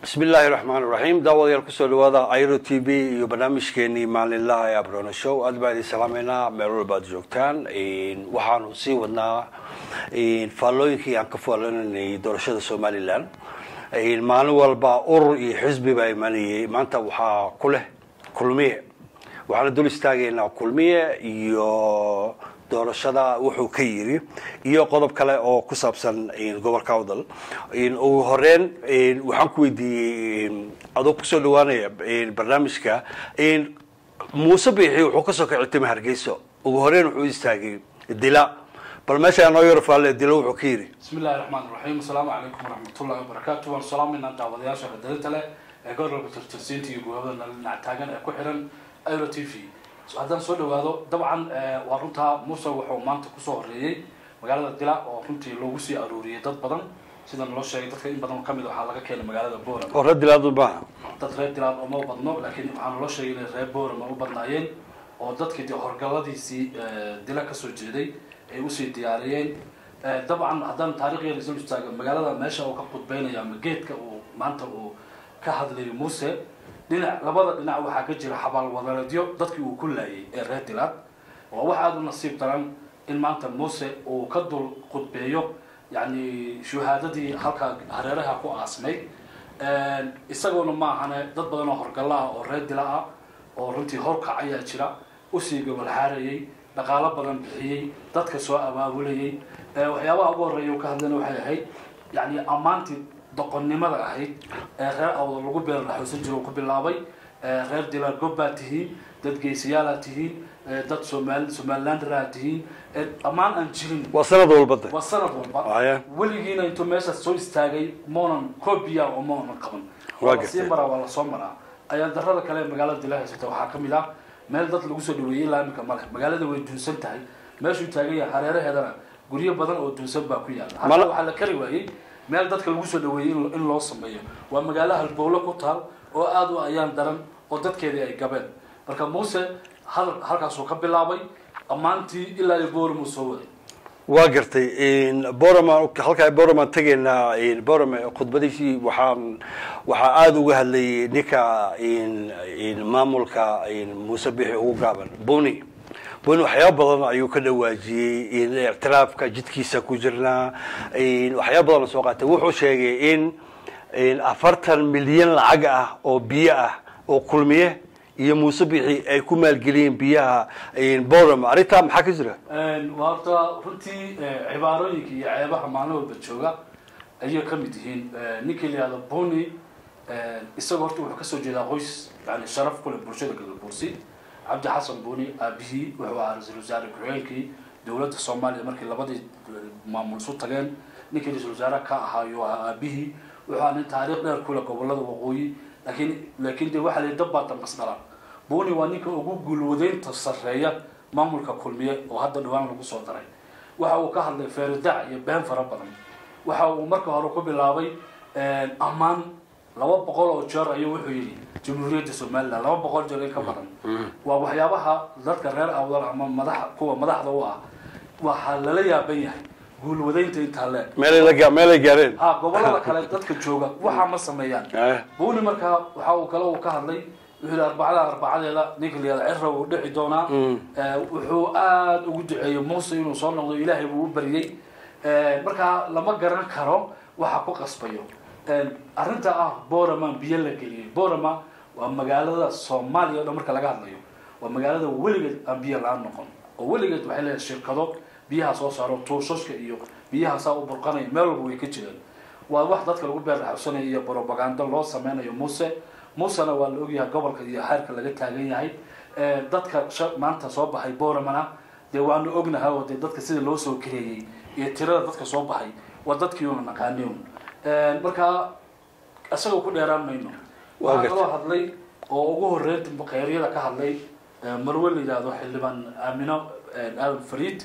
بسم الله الرحمن الرحيم داود يركسول وهذا ايرو تي في وبرنامج كيني مال الله يا برونا شو ادبا سلامنا ميرول باد جوجتان ان waxaanu sii wadnaa in falooyinkii aan ka faalanay doorashada Soomaaliland in maalin walba urur iyo xisbi bay imanayay maanta waxa ku leh kulmiye waxaan dul istaageynaa kulmiye iyo doorashada wuxuu ka yiri iyo qodob kale oo ku saabsan in gobolka wadal in uu horeen waxaan ku weydiiyay adoo ku soo dhawaanaya barnaamijka in Muuse Biixi wuxuu ka soo kacay Hargeysa ugu horeen wuxuu istaagay dila bal meesha aan yar faale dilo wuxuu ka yiri bismillaahir rahmaanir rahiim assalaamu alaykum warahmatullaahi wabarakaatuh wa salaamina daawadayaasha dadalta leh ee gobolka tirtirsiinta iyo gudaha taagan ee ku xiran Airo TV haddaan soo dhawaado dabcan waa runta Muuse wuxuu maanta ku soo horeeyay magaalada Dila oo runtii loogu sii aruuriyay dad badan sida loo sheegay dadka in badan kamid waxa laga keenay magaalada Boorama oo Dilaad baa dad reer Dilaad oo ma badno laakiin waxaan loo sheegay in reer Boorama u badnaayeen oo dadkii horgaladiisii Dila ka soo jeeday ay u sii diyaariyeen dabcan haddaan taariikhda soo istaago magaalada meesha oo ka qudbeynaya geedka oo maanta oo ka hadlay Muuse labada dhinac waxa ka jira xabal wadareedyo dadkii uu ku laayay ee reer Dilaad oo waxa aad u nasiib daran in maanta Muuse uu ka dul qudbeeyo yani shuhaadadii halka hareeraha ku aasmay isagoona ma ahana dad badan oo horgala ah oo reer Dilaad ah oo runtii horkacaya jira u sii gobol xaarayay dhaqaale badan bixiyay dadka soo abaabulayay waxyaabaha ugu horeeya ka hadlayna waxay ahayd yani amaanti doqonnimada ahayd reer awdal lagu beer raxuusan jiro ku bilaabay reer Dilaad gobaatihi dad geesiyaal tihiin dad Somaliland raatihiin amaan aan jirin wasanad walba weligiina intuu meesha soo istaagay moonan koobiya oo moonan qaban waa si mara wala soo mara ayaa darrada kale magaalada Dilaad haysta waxa kamid ah meel dad lagu soo dhaweeyay laamka male magaalada way duunsan tahay meeshu taagay hareeraheedana guriyo badan oo duunsan baa ku yaala waxa la kari waayay meel dadka lagu soo dhaweeyay in loo sameeyo waa magaalaha halbowle ku taal oo aad u ayaan daran oo dadkeedii ay gabeen marka Muuse halkaas uu ka bilaabay amaantii ilaa Boorama soo waday waa gartay in Boorama halka Boorama tageena in Boorama khudbadiisii waxa aad uga hadlay ninka in maamulka in Muuse Biixi ugu gaaban Buni waxyaabo badan ayuu ka dhawaajiyay in i'tiraafka jidkiisa ku jirna in waxyaabo badan soo qaatay wuxuu sheegay in 40 milyan lacag ah oo biyo ah oo kulmiye iyo Muuse Biixi ay ku maalgeliyeen biyaha in Boorama arrinta maxaa ka jira waata runtii cibaarooyinka iyo ceebaha maalin walba jooga ayay ka mid yihiin ninkii la Buni isagoo horta wuxuu ka soo jeedaa qoys yani sharaf ku leh bulshada Galbeedsi عبد حسن بوني أبيه وهو رئيس الوزراء كحيلكي دولة الصومالية مركي لبادي معمول صوت تجان نكيل رئيس الوزراء كهايو أبيه وهو عن تاريخ ده كله قبله وقوي لكن ده واحد يدبر تمسكرا بوني وانيك أقول ودين تصرية معمول ككلمية وهذا دوام لقو صوت راي وهو كهل فردع يبان فربنا وهو مركه هروكو باللابي أمان لو بقول أوجار أيوه حيلي جمهورية الصومال لو بقول جري كبرن ووحيابها ذات كرر أول عم مدح قوة مدح ضوء وحلليا بيه قول ودين تنتهلا مالي جارين قبل لا كلا ذات كجوجا وحام السميان بقول مركها وحاول كلو كهرلي وحول أربعة لا نقول يا عرة ودعي دونا وحواد ودعي موسى وصلنا إلهي وبريء مركها لما جرنا كرام وحقق أسبيو arrinta Boorama biyo la geliyay Boorama waa magaalada Soomaaliya oo marka laga hadlayo waa magaalada weligeed aan biyo la noqon oo weligeed waxay leedahay shirkado biyaha soo saaro tooshoska iyo biyaha saa u burqanay meel walba way ka jiraan waa wax dadka lagu beer xabsanay iyo propaganda loo sameeyo Muusena waa la ogyahay gobolka iyo xeerka laga taagan yahay dadka maanta soo baxay Booramana de waanu ognahay oo dadka sida loo soo kireeyay iyo tirada dadka soo baxay waa dadkii oo naqaaniyo marka asagoo ku dheeraan mayno waxa loo hadlay oo ugu horeeyay baqeeriyada ka hadlay marwal ilaado xildhibaan Aamino Aadan Fariid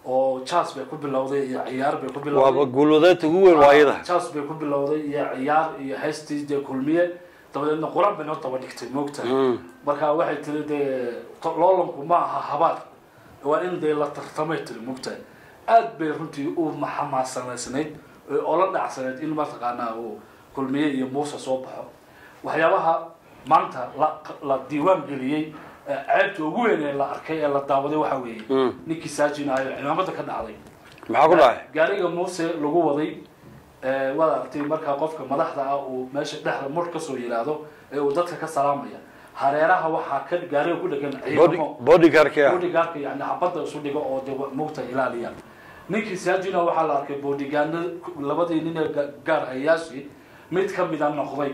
oo chas bay ku bilowday iyo ciyaar bay ku bilowday waa guulwadaynta ugu weyn waayada chas bay ku bilowday iyo ciyaar iyo heestiisa kulmiye tabadeedna quraan bay noo taba dhigtay moogta marka waxay tiri loolanku ma aha habaar waa in la tartamay tiri moogta aad bay runtii u maxamaasanaysnayd oo la dhacsaneed in ma taqaanaa kulmiye iyo muuse soo baxo waxyaabaha maanta la diiwaan geliyay ceebta ugu weyn ee la arkay ee la daawaday waxa weeye ninkii saajin ahayo ciidamada ka dhacday maxaa ku dhacay gaariga muuse lagu waday wada artay markaa qofka madaxda ah uu meesha dhexda mur ka soo yiraahdo ee uu dadka ka salaamaya hareeraha waxaa ka gaariga ku dhagan ciidamo bodyguardka yani xabadda isu dhigo oo moogta ilaaliya ninkii saajina waxaa la arkay bodyguardna labadii nin ee gaar hayaashii mid ka mid ah noqday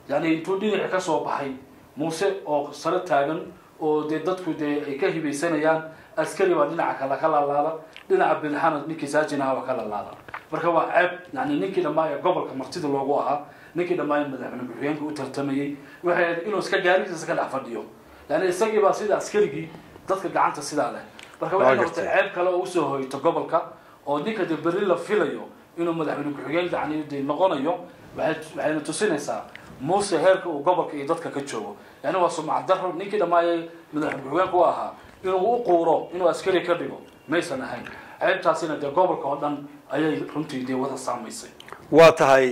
yani intuu dhinac ka soo baxay muuse oo sare taagan oo dadku ay ka hibaysanayaan askari waa dhinaca kale ka laalaada dhinaca bilxana ninkii saajina waa ka laalaada marka waa ceeb yani ninkii dhammaan gobolka martida loogu ahaa ninkii dhammaan madaxweyne ku-xigeenka u tartamayay waxay inuu iska gaarigiisa ka dhex fadhiyo yani isagii baa sida askarigii dadka gacanta sidaa leh marka waxay noqotay ceeb kale oo usoo hoyto gobolka oo ninka de berri la filayo inuu madaxweyne ku-xigeenka yani noqonayo waxayna tusinaysaa muuse heerka uu gobolka iyo dadka ka joogo yani waa sumcad daro ninkii dhammaan madaxweyne ku-xigeenka u ahaa inuu u quuro inuu askari ka dhigo maysan ahayn ceebtaasina dee gobolka oo dhan ayay runtii dee wada saamaysay waa tahay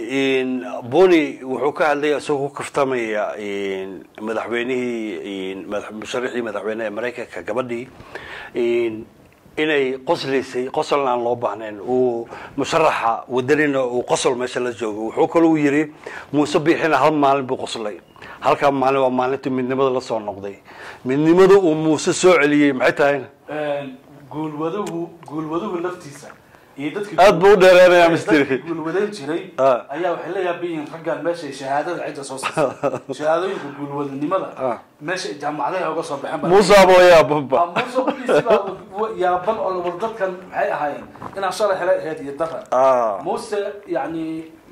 boni wuxuu ka hadlay isagoo ku kaftamaya madaxweynihii musharaxii madaxweyne ee maraykanka gabadhii inay qoslaysay qosolna aan loo baahnayn uu musharaxa wadanina uu qosol meesha la joogo wuxuu kaloo yiri muuse biixina hal maalin buu qoslay halka maalin waa maalintii midnimada la soo noqday midnimada uu muuse soo celiyay maxay tahay guulwaduhu laftiisa iyo dadkii aad buu dheereeyaa misteri guulwadan jiray ayaa waxay leeyahay raggan meesha shahaadada cidda soo saartay shahaadooyinka guulwadanimada meesha jaamacadaha uga soo baxeen muuse abo yaa baba muuse qodiisba yaaban oo dadkan maxay ahaayeen inaan shalay helay ahayd iyo dara muuse yani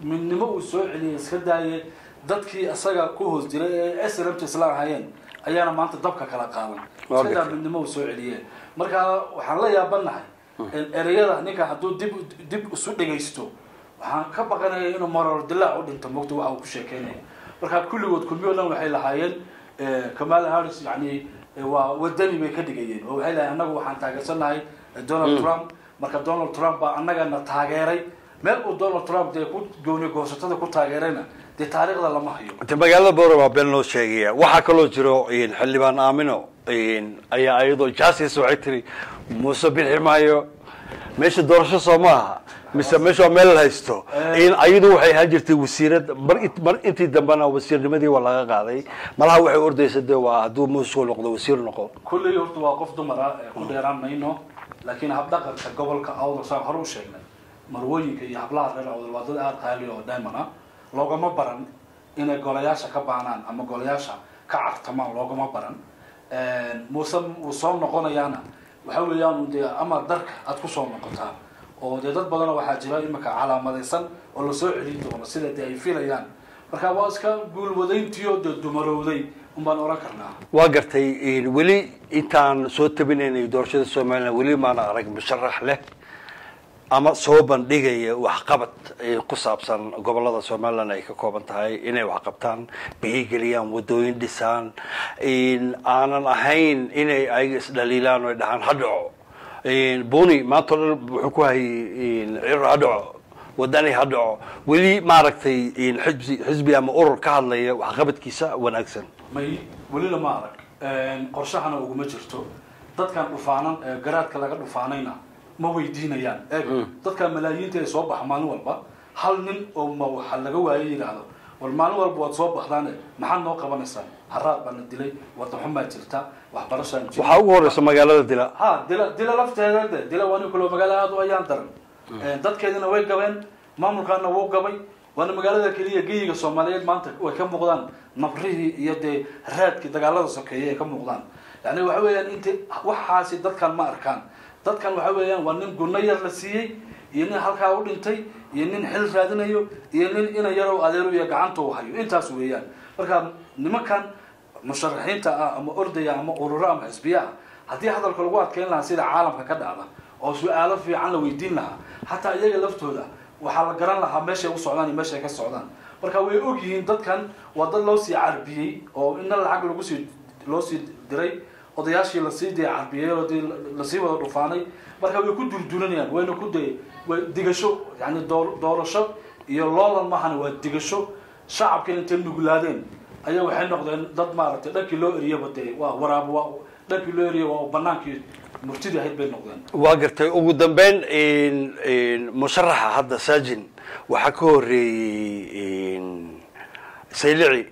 midnimo uu soo celiyay iska daayay dadkii asaga ku hoos jiray ee SLMT islaan ahaayeen ayaana maanta dabka kala qaadan sida midnimo uu soo celiyay marka waxaan la yaabanahay erayada ninka hadduu dib isu dhagaysto waxaan ka baqanayaa inuu marar dilaac u dhinto moogta waxa uu ku sheekeynaya marka kulligood kulmiyo dhan waxay lahaayeen Kamala Harris yani waa wadani bay ka dhigayeen oo waxay lahaayeen anagu waxaan taageersanahay Donald Trump marka Donald Trump baa annagana taageeray meel uu Donald Trump dee ku gooni goosatada ku taageerayna dee taariikhda lama hayo inta magaalada Boorama been loo sheegaya waxa kaloo jiro xildhibaan Aamino ayaa ayadoo justice waxay tiri muuse bixi maayo meesha doorasho Soomaaliya mise meesha meel haysto ayadu waxay ahaan jirtay wasiirad mar intii dambana wasiirnimadii waa laga qaaday malaha waxay ordaysay waa haduu muuse noqdo wasiir noqdo kulli horta waa qof dumar ah ku dheeraan mayno laakiin hab dhaqanka gobolka awdal soo hor u sheegnay marwooyinka iyo hablaha reer awdal waa dad aad qaali oo daymana loogama baran inay golayaasha ka baanaan ama golayaasha ka cartamaan loogama baran muuse uu soo noqonayaana waxa weeyaan ama darka aad ku soo noqotaa oo dad badan waxaa jira imika calaamadaysan oo la soo celin doono sida ay filayaan marka waa iska guulwadayntiyo dumarowday umbaan oran karnaa waa gartay weli intaan soo tabinaynay doorashada Soomaaliya weli maana arag musharax leh ama soo bandhigaya wax qabad ku saabsan gobolada Soomaaliland ay ka kooban tahay inay wax qabtaan bixigeliyaan wadooyin dhisaan aanan ahayn inay ay isdhaliilaan oo dhahan hadho boni maanta wuxuu ku hayay ciro hadho wadani hadho weli maaragtay xisbi ama urur ka hadlaya wax qabadkiisa wanaagsan may weli lama arag qorshahana uguma jirto dadkan dhufaanan garaadka laga dhufaanayna ma weydiinayaan dadka malaayiinta ay soo bax maalin walba hal nin oo ma waxa laga waayay yiraahdo wal maalin walba waad soo baxdaan maxaa noo qabanaysaa haraad baan dilay wada xumaa jirta wax barashaan jirta waxa ugu horeysa magaalada dila lafteeda dila waan ku loo magaalada aad u ayaan daran dadkeedina way gabeen maamulkaana wuu gabay waana magaalada kaliya geeyiga Soomaaliyeed maanta way ka muuqdaan nabrihii iyo raadkii dagaalada sokeeyay ka muuqdaan yani waxa weeyaan inta waxaasi dadkan ma arkaan dadkan waxa weeyaan waa nin gunno yar la siiyay iyo nin halkaa u dhintay iyo nin xil raadinayo iyo nin ina yar oo adeer iyo gacanta u hayo intaas weeyaan marka nimankan musharaxiinta ama ordaya ama ururo ama xisbiya haddii hadalka lagu adkeyn lahaa sida caalamka ka dhacda oo su'aalo fiican la weydiin lahaa hatta iyaga laftooda waxa la garan lahaa meesha u socdaan iyo meesha ka socdaan marka way og yihiin dadkan waa dad loo sii carbiyay oo in lacag lagu sii loo sii diray odayaashii la sii carbiyay oo la sii wada dhufaanay marka way ku durduranayaan wayna ku digasho yani doorasho iyo loolan mahana waa digasho shacabka intay nuglaadeen ayaa waxay noqdeen dad maaragtay dhankii loo eriyaba dee waa waraab waa dhankii loo eriya waa banaankii murtidii ahayd bay noqdeen waa gartay ugu dambeyn musharaxa hadda saajin waxaa ka horeeyey saylici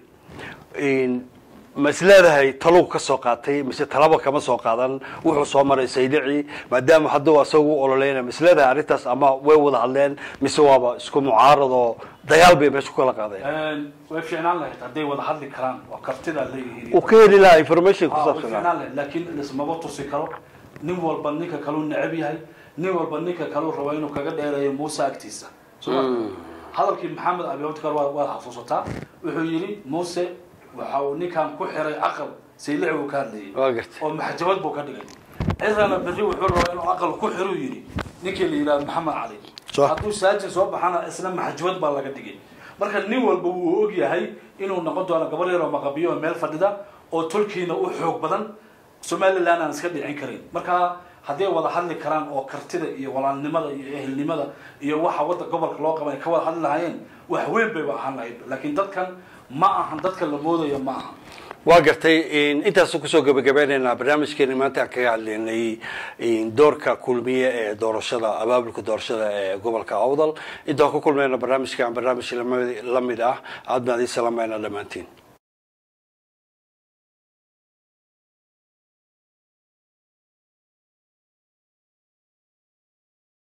ma isleedahay talow ka soo qaatay mise talaba kama soo qaadan wuxuu soo maray saylici maadaama hadduu asagu ololeynaya ma isleedahay arrintaas ama way wada hadleen mise waaba isku mucaarado dagaal bay meesha ku kala qaadeen way fiicnaan lahayd hadday wada hadli karaan oo kartida leeyihiin uu ka heli lahaa information ku saabsan laakiin ismaba tusi karo nin walba ninka kaluu necab yahay nin walba ninka kaluu rabo inuu kaga dheereeyo muuse agtiisa hadalkii maxamed abibakar waa xasuusataa wuxuu yidhi muuse waxa uu ninkan ku xiray aqal saylici uu ka hadlayay oo maxjabad buu ka dhigay cirana berri wuxuu rabaa inuu aqal ku xiru yidhi ninkii la yidhaahdo maxamed cali hadduu saajin soo baxana isna maxjabad baa laga dhigay marka nin walba wuu og yahay inuu noqon doono gabar yar oo maqabiyo oo meel fadhida oo tolkiina u xoog badan somaliland aan iska dhicin karin marka hadday wada hadli karaan oo kartida iyo walaalnimada iyo ehelnimada iyo waxa wada gobolka loo qabay ka wada hadli lahaayeen wax weyn bay ahaan lahayd laakiin dadkan ma ahan dadka la moodayo ma aha waa gartay intaas ku soo gabagabeynayna barnaamijkeena maanta kaga hadlaynay doorka kulmiye ee doorashada abaabulka doorashada ee gobolka Awdal inta ku kulmayna barnaamijkan barnaamij la mid ah aadna idin salaamayna dhamaantiin